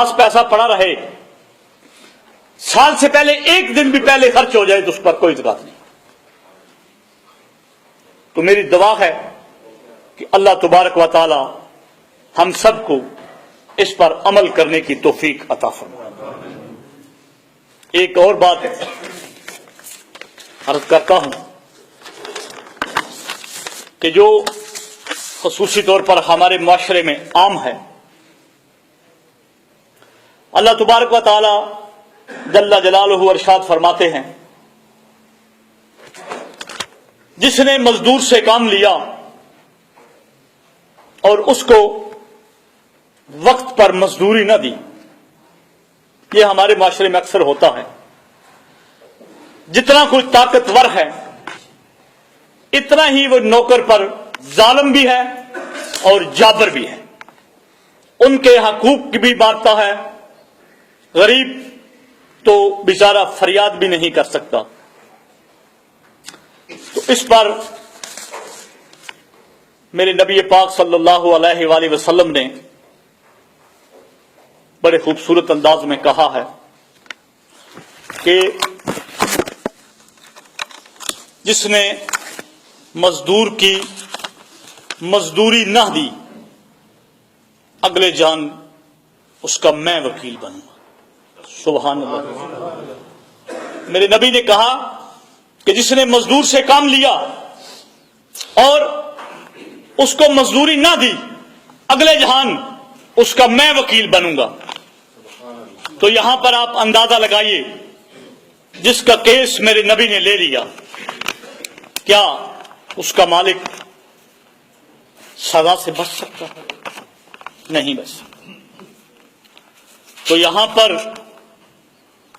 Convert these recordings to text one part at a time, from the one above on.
پاس پیسہ پڑا رہے، سال سے پہلے ایک دن بھی پہلے خرچ ہو جائے تو اس پر کوئی زکات نہیں۔ تو میری دعا ہے کہ اللہ تبارک و تعالی ہم سب کو اس پر عمل کرنے کی توفیق عطا فرمائے۔ ایک اور بات عرض کرتا ہوں کہ جو خصوصی طور پر ہمارے معاشرے میں عام ہے، اللہ تبارک و تعالی جل جلالہ ارشاد فرماتے ہیں، جس نے مزدور سے کام لیا اور اس کو وقت پر مزدوری نہ دی۔ یہ ہمارے معاشرے میں اکثر ہوتا ہے، جتنا کوئی طاقتور ہے اتنا ہی وہ نوکر پر ظالم بھی ہے اور جابر بھی ہے، ان کے حقوق کی بھی مارتا ہے، غریب تو بیچارہ فریاد بھی نہیں کر سکتا۔ تو اس پر میرے نبی پاک صلی اللہ علیہ وآلہ وسلم نے بڑے خوبصورت انداز میں کہا ہے کہ جس نے مزدور کی مزدوری نہ دی اگلے جان اس کا میں وکیل بنوں گا۔ سبحان اللہ۔ میرے نبی نے کہا کہ جس نے مزدور سے کام لیا اور اس کو مزدوری نہ دی اگلے جہان اس کا میں وکیل بنوں گا۔ تو یہاں پر آپ اندازہ لگائیے، جس کا کیس میرے نبی نے لے لیا، کیا اس کا مالک سزا سے بچ سکتا ہے؟ نہیں بچ سکتا۔ تو یہاں پر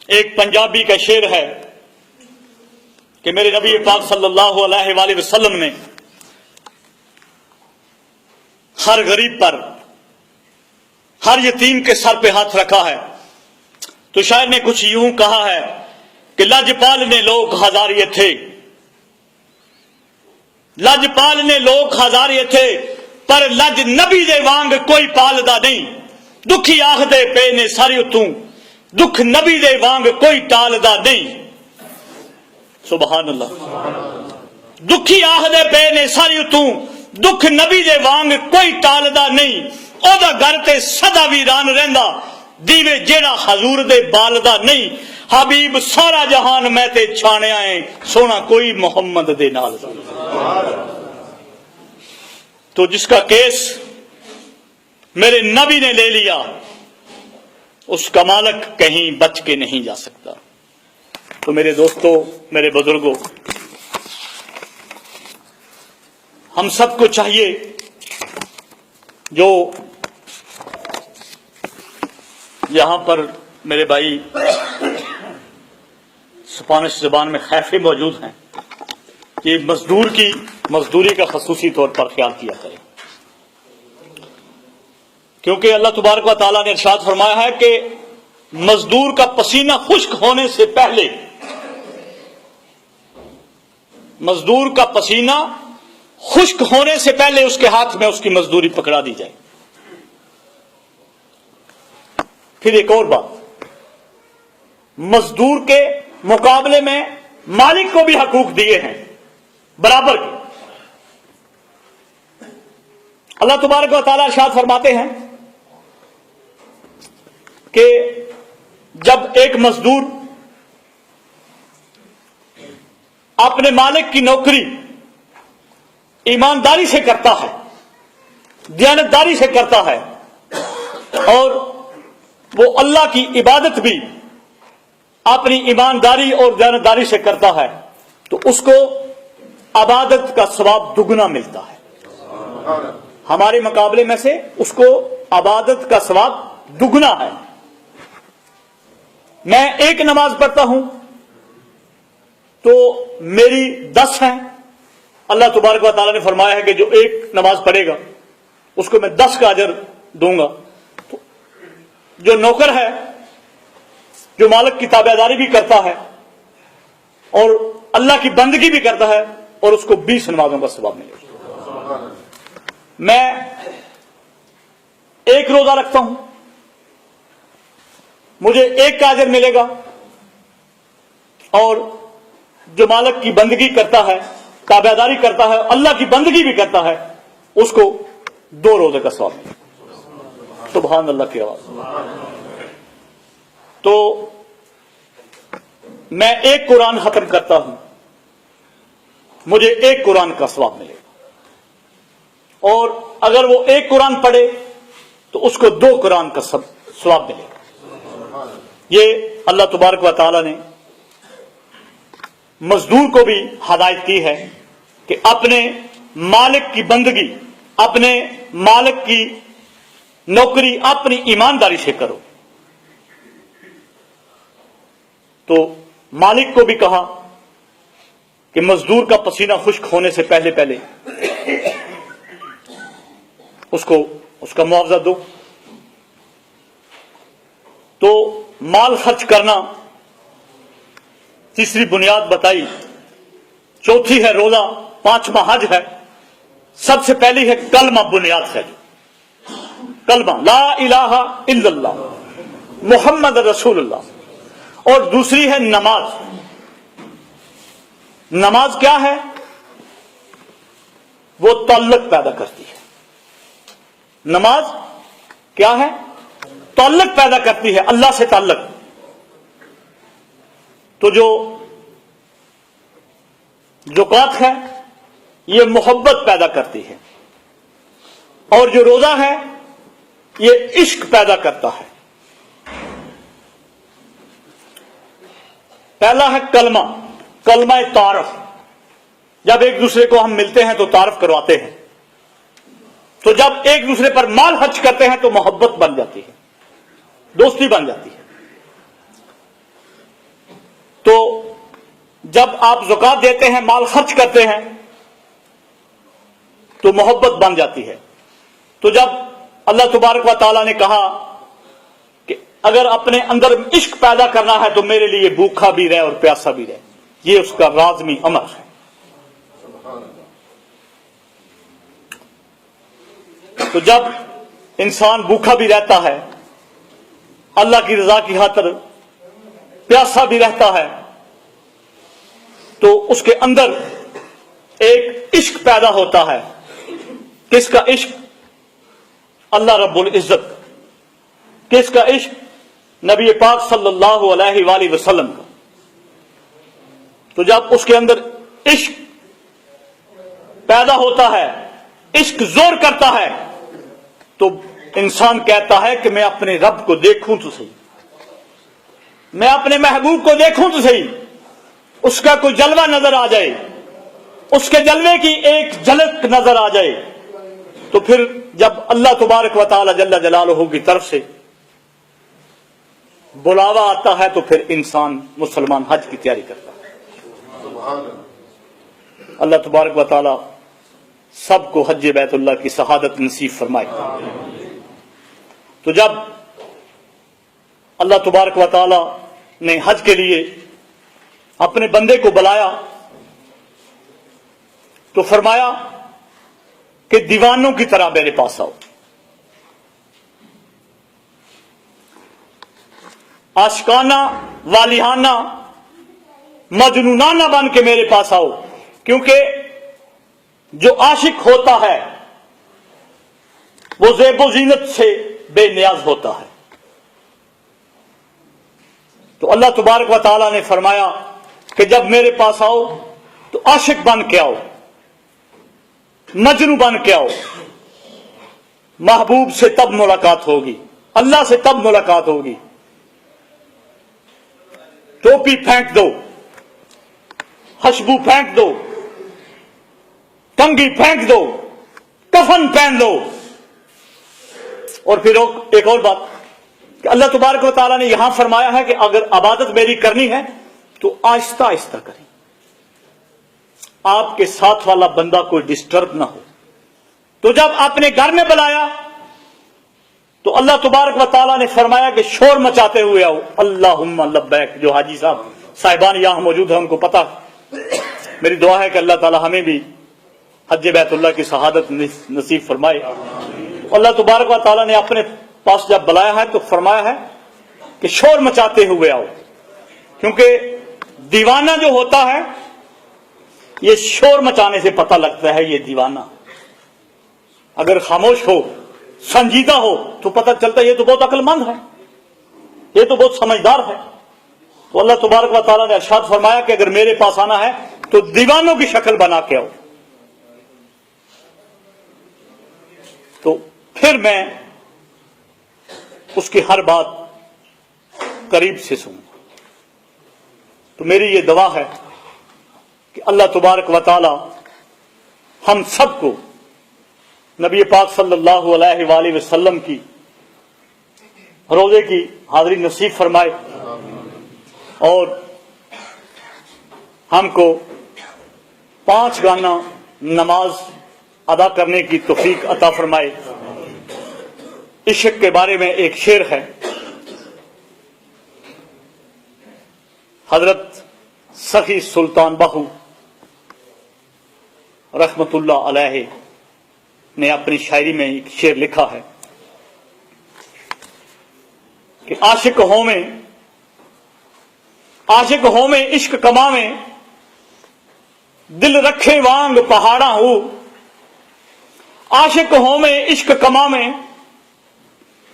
ایک پنجابی کا شعر ہے کہ میرے نبی پاک صلی اللہ علیہ وآلہ وسلم نے ہر غریب پر، ہر یتیم کے سر پہ ہاتھ رکھا ہے۔ تو شاعر نے کچھ یوں کہا ہے کہ لجپال نے لوگ ہزاریے تھے، لجپال نے لوگ ہزاریے تھے، پر لج نبی دے وانگ کوئی پالدا نہیں، دکھی آخ دے پے نے ساری اتوں، دکھ نبی دے وانگ کوئی ٹالدا نہیں۔ سبحان اللہ۔ دکھی آخ دے پے نے ساری اتوں، دکھ نبی دے وانگ کوئی ٹالدا نہیں، او دا گھر تے سدا ویران رہندا، دیوے جیڑا حضور دے بالدا نہیں، حبیب سارا جہان میں تے چھانے آئے، سونا کوئی محمد دے نال۔ تو جس کا کیس میرے نبی نے لے لیا اس کا مالک کہیں بچ کے نہیں جا سکتا۔ تو میرے دوستو، میرے بزرگوں، ہم سب کو چاہیے جو یہاں پر میرے بھائی اسپانش زبان میں خیفے موجود ہیں کہ مزدور کی مزدوری کا خصوصی طور پر خیال کیا کرے، کیونکہ اللہ تبارک و تعالیٰ نے ارشاد فرمایا ہے کہ مزدور کا پسینہ خشک ہونے سے پہلے، مزدور کا پسینہ خشک ہونے سے پہلے اس کے ہاتھ میں اس کی مزدوری پکڑا دی جائے۔ پھر ایک اور بات، مزدور کے مقابلے میں مالک کو بھی حقوق دیے ہیں برابر کے۔ اللہ تبارک و تعالیٰ ارشاد فرماتے ہیں کہ جب ایک مزدور اپنے مالک کی نوکری ایمانداری سے کرتا ہے، دیانتداری سے کرتا ہے، اور وہ اللہ کی عبادت بھی اپنی ایمانداری اور دیانتداری سے کرتا ہے، تو اس کو عبادت کا ثواب دگنا ملتا ہے۔ ہمارے مقابلے میں سے اس کو عبادت کا ثواب دگنا ہے۔ میں ایک نماز پڑھتا ہوں تو میری 10 ہیں، اللہ تبارک و تعالیٰ نے فرمایا ہے کہ جو ایک نماز پڑھے گا اس کو میں 10 کا اجر دوں گا۔ تو جو نوکر ہے، جو مالک کی تابعداری بھی کرتا ہے اور اللہ کی بندگی بھی کرتا ہے، اور اس کو 20 نمازوں کا ثواب ملے گا۔ میں ایک روزہ رکھتا ہوں، مجھے ایک کا اجر ملے گا، اور جو مالک کی بندگی کرتا ہے، تابعداری کرتا ہے، اللہ کی بندگی بھی کرتا ہے، اس کو 2 روزے کا ثواب ملے گا۔ سبحان اللہ کی آواز۔ تو میں ایک قرآن ختم کرتا ہوں، مجھے ایک قرآن کا ثواب ملے گا، اور اگر وہ ایک قرآن پڑھے تو اس کو 2 قرآن کا ثواب ملے گا۔ یہ اللہ تبارک و تعالی نے مزدور کو بھی ہدایت کی ہے کہ اپنے مالک کی بندگی، اپنے مالک کی نوکری اپنی ایمانداری سے کرو۔ تو مالک کو بھی کہا کہ مزدور کا پسینہ خشک ہونے سے پہلے پہلے اس کو اس کا معاوضہ دو۔ تو مال خرچ کرنا تیسری بنیاد بتائی، چوتھی ہے روزہ، 5واں حج ہے، سب سے پہلی ہے کلمہ بنیاد ہے، کلمہ لا الہ الا اللہ محمد رسول اللہ، اور دوسری ہے نماز۔ نماز کیا ہے؟ وہ تعلق پیدا کرتی ہے۔ نماز کیا ہے؟ تعلق پیدا کرتی ہے، اللہ سے تعلق۔ تو جو زکوٰۃ ہے یہ محبت پیدا کرتی ہے، اور جو روزہ ہے یہ عشق پیدا کرتا ہے۔ پہلا ہے کلمہ، کلمہ تعارف۔ جب ایک دوسرے کو ہم ملتے ہیں تو تعارف کرواتے ہیں، تو جب ایک دوسرے پر مال خرچ کرتے ہیں تو محبت بن جاتی ہے، دوستی بن جاتی ہے۔ تو جب آپ زکوٰۃ دیتے ہیں، مال خرچ کرتے ہیں، تو محبت بن جاتی ہے۔ تو جب اللہ تبارک و تعالیٰ نے کہا کہ اگر اپنے اندر عشق پیدا کرنا ہے تو میرے لیے بھوکا بھی رہے اور پیاسا بھی رہے، یہ اس کا لازمی امر ہے۔ تو جب انسان بھوکا بھی رہتا ہے، اللہ کی رضا کی خاطر پیاسا بھی رہتا ہے، تو اس کے اندر ایک عشق پیدا ہوتا ہے۔ کس کا عشق؟ اللہ رب العزت۔ کس کا عشق؟ نبی پاک صلی اللہ علیہ وآلہ وسلم کا۔ تو جب اس کے اندر عشق پیدا ہوتا ہے، عشق زور کرتا ہے، تو انسان کہتا ہے کہ میں اپنے رب کو دیکھوں تو صحیح، میں اپنے محبوب کو دیکھوں تو صحیح، اس کا کوئی جلوہ نظر آ جائے، اس کے جلوے کی ایک جھلک نظر آ جائے، تو پھر جب اللہ تبارک و تعالی جل جلالہ کی طرف سے بلاوا آتا ہے تو پھر انسان مسلمان حج کی تیاری کرتا ہے۔ اللہ تبارک و تعالی سب کو حج بیت اللہ کی سعادت نصیب فرمائے۔ تو جب اللہ تبارک و تعالی نے حج کے لیے اپنے بندے کو بلایا تو فرمایا کہ دیوانوں کی طرح میرے پاس آؤ، عاشقانہ، والیانہ، مجنونانہ بن کے میرے پاس آؤ، کیونکہ جو عاشق ہوتا ہے وہ زیب و زینت سے بے نیاز ہوتا ہے۔ تو اللہ تبارک و تعالیٰ نے فرمایا کہ جب میرے پاس آؤ تو عاشق بن کے آؤ، مجنون بن کے آؤ، محبوب سے تب ملاقات ہوگی، اللہ سے تب ملاقات ہوگی۔ ٹوپی پھینک دو، خوشبو پھینک دو، کنگھی پھینک دو، کفن پہن دو۔ اور پھر ایک اور بات کہ اللہ تبارک و تعالیٰ نے یہاں فرمایا ہے کہ اگر عبادت میری کرنی ہے تو آہستہ آہستہ کریں، آپ کے ساتھ والا بندہ کوئی ڈسٹرب نہ ہو۔ تو جب آپ نے گھر میں بلایا تو اللہ تبارک و تعالیٰ نے فرمایا کہ شور مچاتے ہوئے آؤ، اللہم لبیک۔ جو حاجی صاحبان یہاں موجود ہیں ان کو پتا، میری دعا ہے کہ اللہ تعالیٰ ہمیں بھی حج بیت اللہ کی شہادت نصیب فرمائے۔ اللہ تبارک و تعالیٰ نے اپنے پاس جب بلایا ہے تو فرمایا ہے کہ شور مچاتے ہوئے آؤ، کیونکہ دیوانہ جو ہوتا ہے یہ شور مچانے سے پتہ لگتا ہے یہ دیوانہ، اگر خاموش ہو سنجیدہ ہو تو پتہ چلتا ہے یہ تو بہت عقل مند ہے، یہ تو بہت سمجھدار ہے۔ تو اللہ تبارک و تعالیٰ نے ارشاد فرمایا کہ اگر میرے پاس آنا ہے تو دیوانوں کی شکل بنا کے آؤ، تو پھر میں اس کی ہر بات قریب سے سنوں۔ تو میری یہ دعا ہے کہ اللہ تبارک و تعالی ہم سب کو نبی پاک صلی اللہ علیہ وآلہ وسلم کی روزے کی حاضری نصیب فرمائے، اور ہم کو 5 گانا نماز ادا کرنے کی توفیق عطا فرمائے۔ عشق کے بارے میں ایک شعر ہے، حضرت سخی سلطان بہو رحمت اللہ علیہ نے اپنی شاعری میں ایک شعر لکھا ہے کہ عاشق ہوں میں عشق کما میں، دل رکھے وانگ پہاڑا ہو، عاشق ہوں میں عشق کما میں،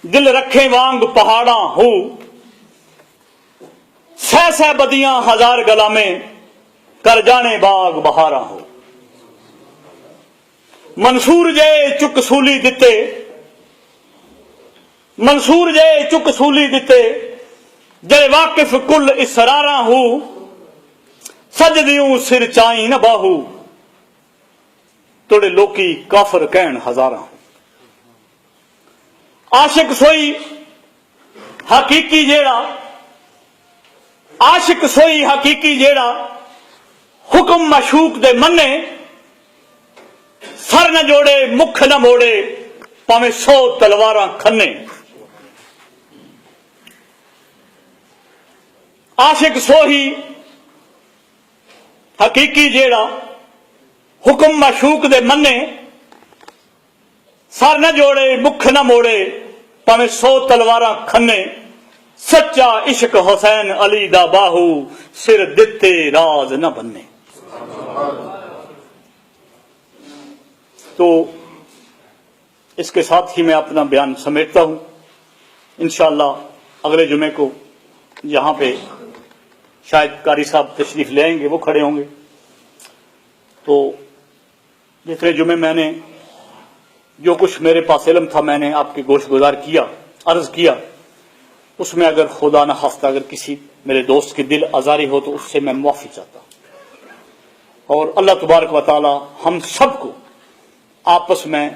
دل رکھے وانگ پہاڑا ہو، سہ بدیاں ہزار گلا میں، کر جانے باغ بہارا ہو، منصور جے چک سولی دتے، منصور جے چک سولی دتے، جے واقف کل اسراراں ہو، سجدیوں سر چائیں نہ باہو، توڑے لوکی کافر کہن ہزاراں۔ عاشق سوئی حقیقی جیڑا، عاشق سوئی حقیقی جیڑا، حکم مشوق دے منے، سر نہ جوڑے مکھ نہ موڑے، پاویں 100 تلواراں کھنے۔ عاشق سوہی حقیقی جیڑا، حکم مشوق دے منے، سر نہ جوڑے مکھ نہ موڑے، پاویں 100 تلواراں کھنے، سچا عشق حسین علی دا باہو، سر دتے راز نہ بننے۔ تو اس کے ساتھ ہی میں اپنا بیان سمیٹتا ہوں۔ انشاءاللہ اگلے جمعے کو یہاں پہ شاید قاری صاحب تشریف لے آئیں گے، وہ کھڑے ہوں گے۔ تو جتنے جمعے میں نے جو کچھ میرے پاس علم تھا میں نے آپ کی گوش گزار کیا، عرض کیا، اس میں اگر خدا نہ خواستہ اگر کسی میرے دوست کی دل آزاری ہو تو اس سے میں معافی چاہتا ہوں، اور اللہ تبارک و تعالی ہم سب کو آپس میں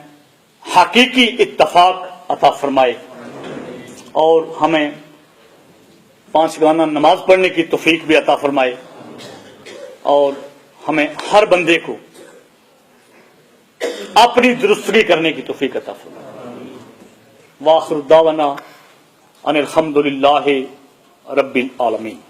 حقیقی اتفاق عطا فرمائے، اور ہمیں 5 گانا نماز پڑھنے کی توفیق بھی عطا فرمائے، اور ہمیں ہر بندے کو اپنی درستگی کرنے کی توفیق عطا فرمائے۔ وآخر دعوانا ان الحمد للہ رب العالمین۔